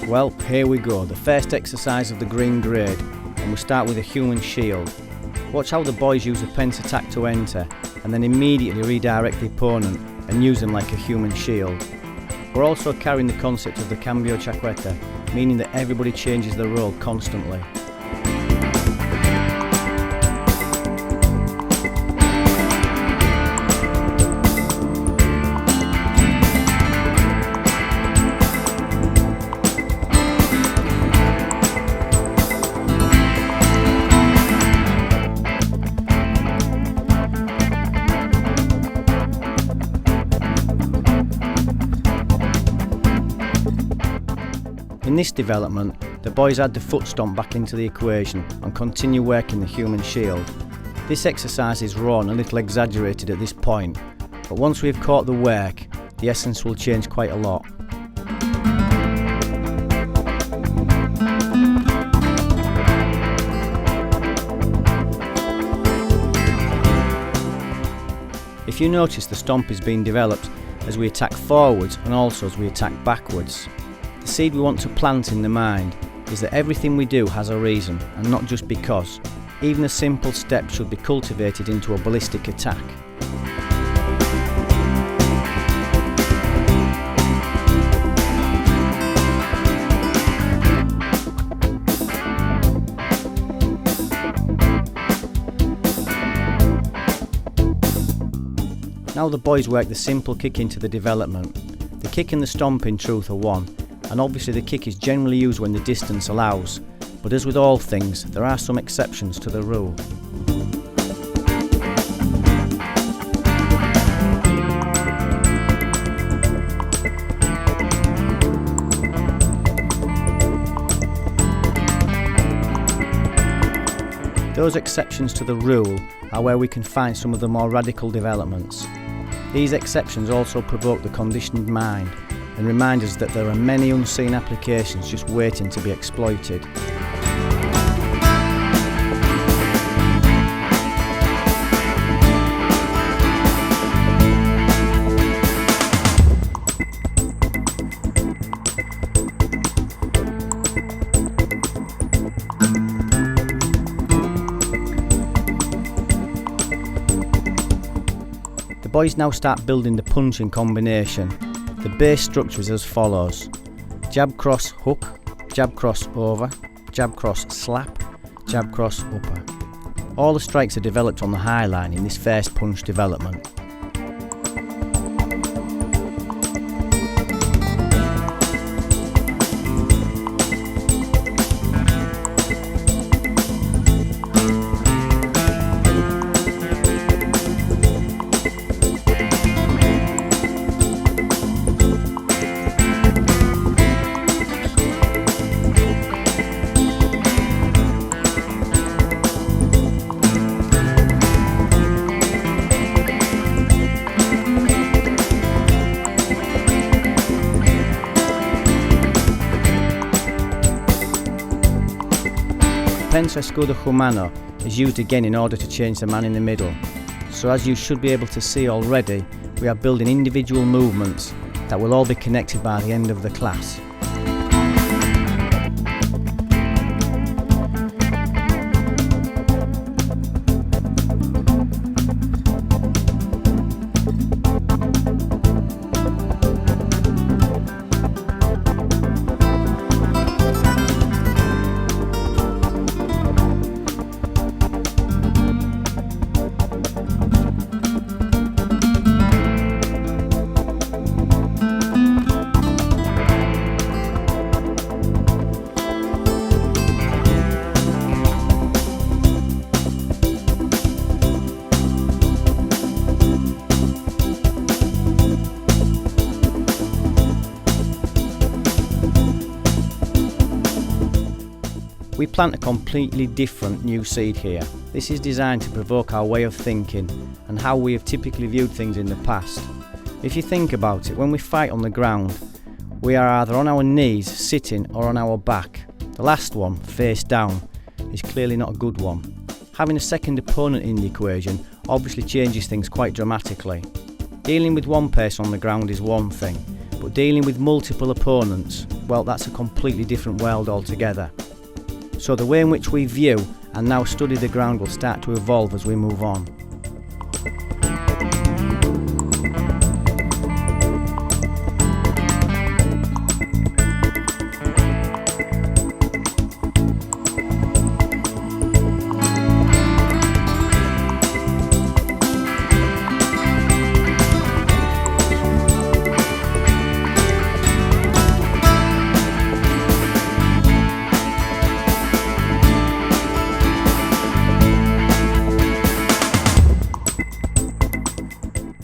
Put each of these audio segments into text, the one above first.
Well, here we go, the first exercise of the green grade, and we start with a human shield. Watch how the boys use a pence attack to enter, and then immediately redirect the opponent and use them like a human shield. We're also carrying the concept of the cambio chaqueta, meaning that everybody changes their role constantly. In this development, the boys add the foot stomp back into the equation and continue working the human shield. This exercise is raw and a little exaggerated at this point, but once we've caught the work, the essence will change quite a lot. If you notice, the stomp is being developed as we attack forwards and also as we attack backwards. The seed we want to plant in the mind is that everything we do has a reason and not just because. Even a simple step should be cultivated into a ballistic attack. Now the boys work the simple kick into the development. The kick and the stomp in truth are one, and obviously the kick is generally used when the distance allows, but as with all things, there are some exceptions to the rule. Those exceptions to the rule are where we can find some of the more radical developments. These exceptions also provoke the conditioned mind and remind us that there are many unseen applications just waiting to be exploited. The boys now start building the punching combination. The base structure is as follows: jab cross hook, jab cross over, jab cross slap, jab cross upper. All the strikes are developed on the high line in this first punch development. Pensa escudo humano is used again in order to change the man in the middle. So as you should be able to see already, we are building individual movements that will all be connected by the end of the class. We plant a completely different new seed here. This is designed to provoke our way of thinking and how we have typically viewed things in the past. If you think about it, when we fight on the ground, we are either on our knees, sitting, or on our back. The last one, face down, is clearly not a good one. Having a second opponent in the equation obviously changes things quite dramatically. Dealing with one person on the ground is one thing, but dealing with multiple opponents, well, that's a completely different world altogether. So the way in which we view and now study the ground will start to evolve as we move on.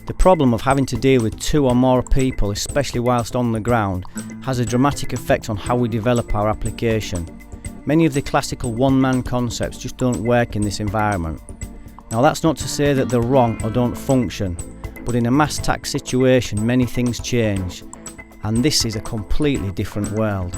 The problem of having to deal with 2 or more people, especially whilst on the ground, has a dramatic effect on how we develop our application. Many of the classical one-man concepts just don't work in this environment. Now that's not to say that they're wrong or don't function, but in a mass tax situation many things change, and this is a completely different world.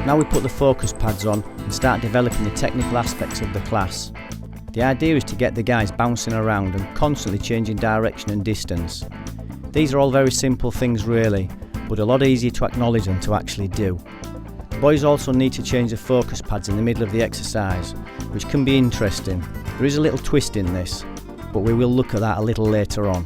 Now we put the focus pads on and start developing the technical aspects of the class. The idea is to get the guys bouncing around and constantly changing direction and distance. These are all very simple things really, but a lot easier to acknowledge than to actually do. The boys also need to change the focus pads in the middle of the exercise, which can be interesting. There is a little twist in this, but we will look at that a little later on.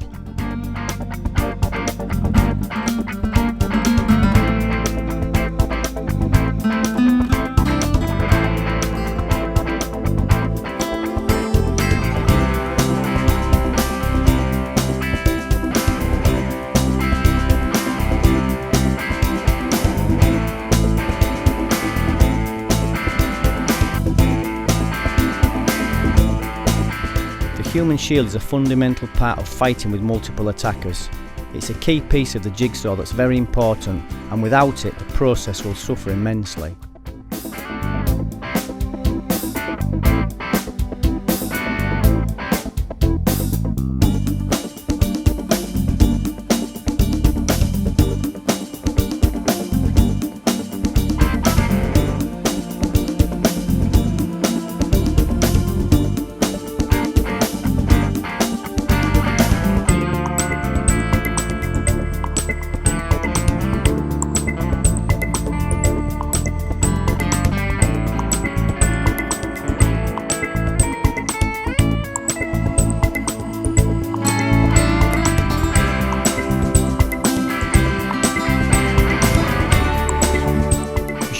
The human shield is a fundamental part of fighting with multiple attackers. It's a key piece of the jigsaw that's very important, and without it the process will suffer immensely.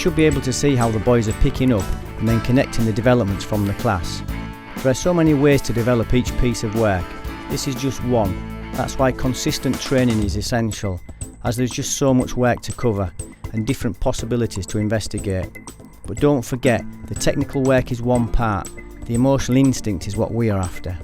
You should be able to see how the boys are picking up and then connecting the developments from the class. There are so many ways to develop each piece of work. This is just one. That's why consistent training is essential, as there's just so much work to cover and different possibilities to investigate. But don't forget, the technical work is one part, the emotional instinct is what we are after.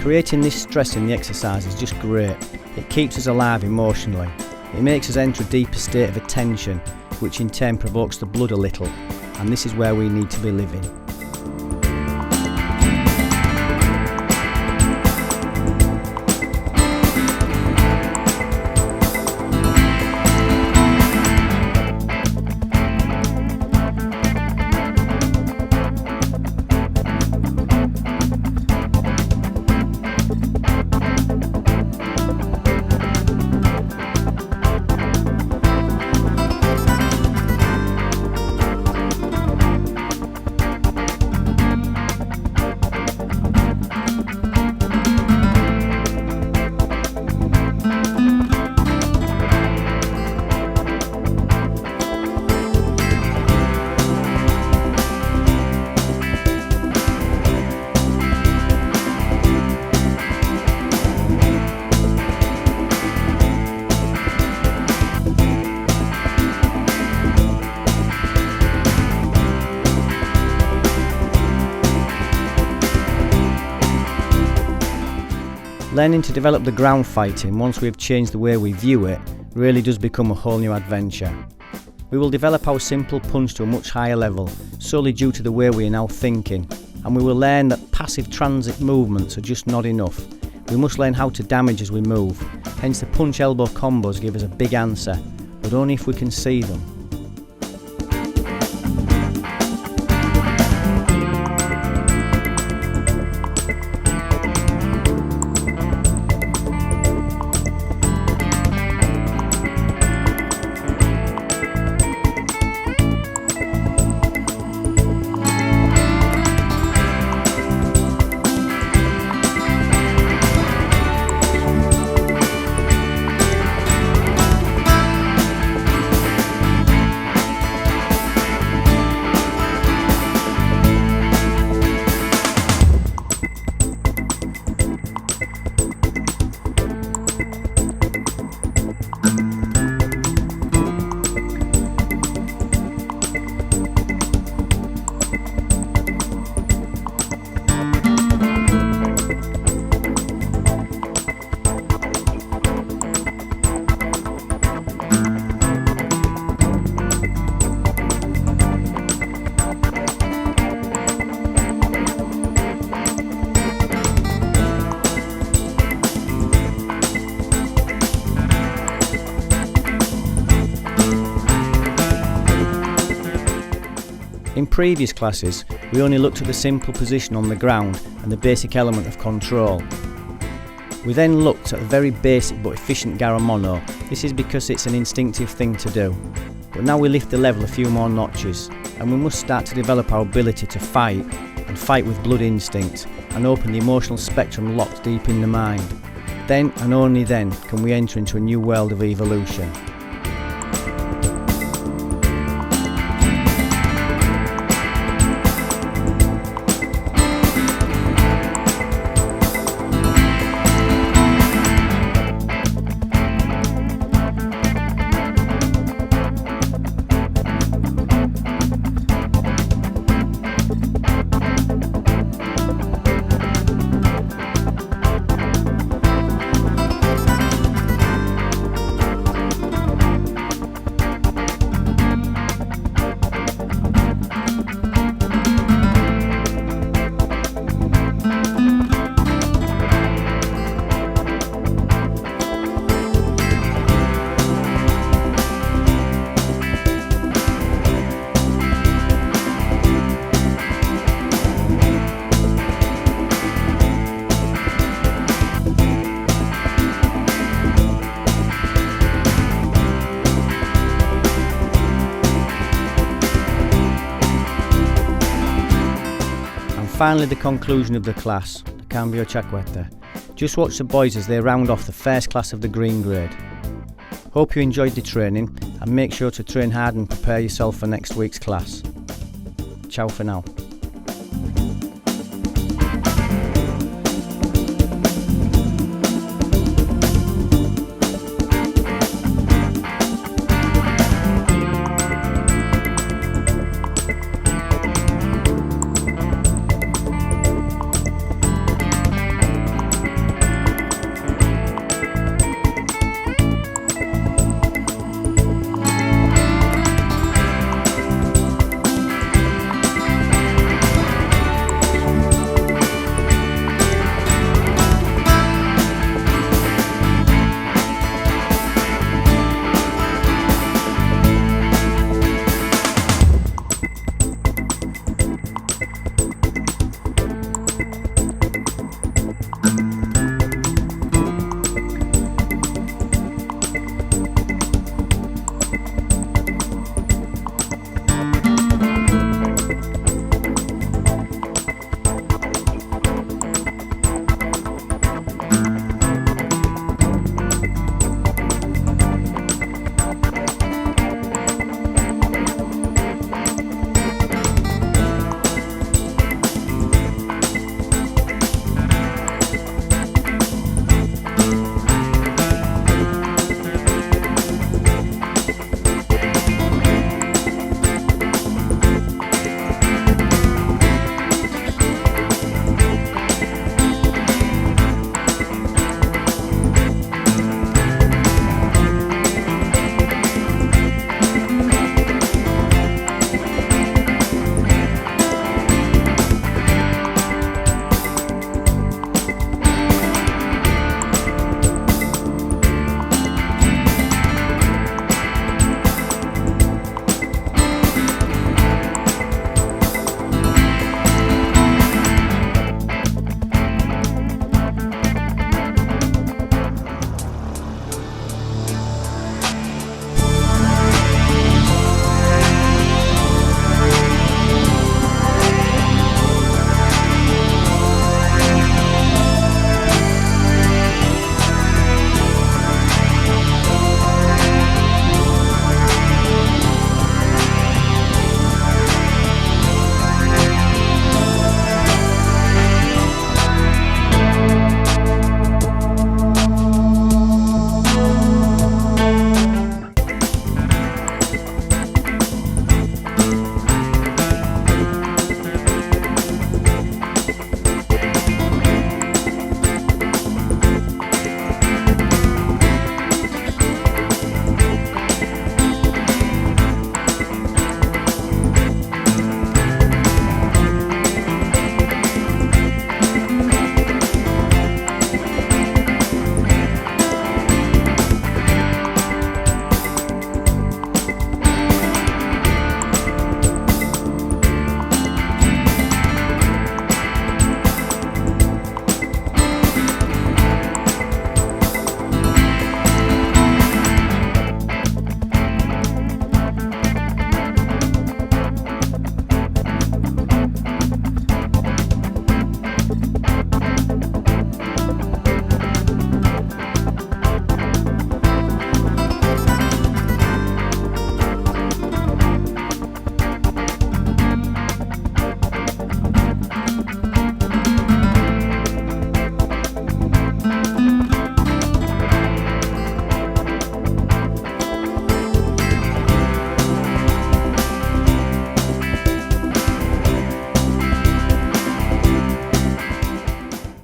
Creating this stress in the exercise is just great. It keeps us alive emotionally. It makes us enter a deeper state of attention, which in turn provokes the blood a little, and this is where we need to be living. Learning to develop the ground fighting once we have changed the way we view it really does become a whole new adventure. We will develop our simple punch to a much higher level solely due to the way we are now thinking, and we will learn that passive transit movements are just not enough. We must learn how to damage as we move, hence the punch elbow combos give us a big answer, but only if we can see them. In previous classes, we only looked at the simple position on the ground and the basic element of control. We then looked at a very basic but efficient Garamono. This is because it's an instinctive thing to do. But now we lift the level a few more notches, and we must start to develop our ability to fight, and fight with blood instinct, and open the emotional spectrum locked deep in the mind. Then and only then can we enter into a new world of evolution. Finally, the conclusion of the class, the Cambio Chacueta. Just watch the boys as they round off the first class of the green grade. Hope you enjoyed the training, and make sure to train hard and prepare yourself for next week's class. Ciao for now.